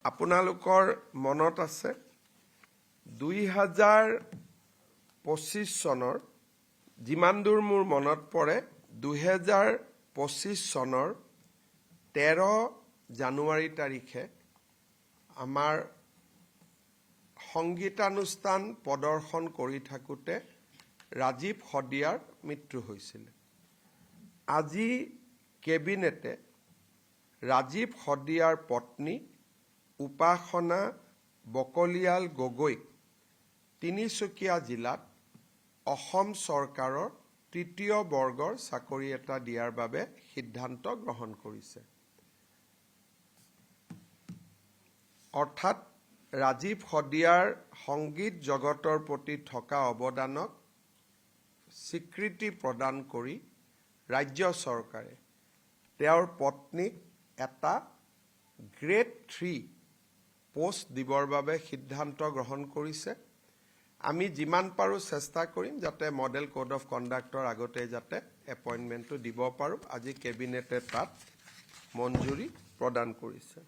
আপোনালোকৰ মনত আছে 2025 চনৰ যিমান দূৰ মোৰ মনত পৰে 2025 চনৰ 13 জানুৱাৰী তাৰিখে আমাৰ সংগীতানুষ্ঠান প্ৰদৰ্শন কৰি থাকোঁতে ৰাজীৱ শদিয়াৰ মৃত্যু হৈছিল। আজি কেবিনেটে ৰাজীৱ শদিয়াৰ পত্নী উপাসনা বকলিয়াল গগৈক তিনিচুকীয়া জিলাত অসম চৰকাৰৰ তৃতীয় বৰ্গৰ চাকৰি এটা দিয়াৰ বাবে সিদ্ধান্ত গ্ৰহণ কৰিছে। অৰ্থাৎ ৰাজীৱ শদিয়াৰ সংগীত জগতৰ প্ৰতি থকা অৱদানক স্বীকৃতি প্ৰদান কৰি ৰাজ্য চৰকাৰে তেওঁৰ পত্নীক এটা গ্ৰেড 3 পোষ্ট দিবৰ বাবে সিদ্ধান্ত গ্ৰহণ কৰিছে। আমি যিমান পাৰোঁ চেষ্টা কৰিম যাতে মডেল কোড অফ কণ্ডাক্টৰ আগতে যাতে এপইণ্টমেণ্টটো দিব পাৰোঁ। আজি কেবিনেটে তাত মঞ্জুৰি প্ৰদান কৰিছে।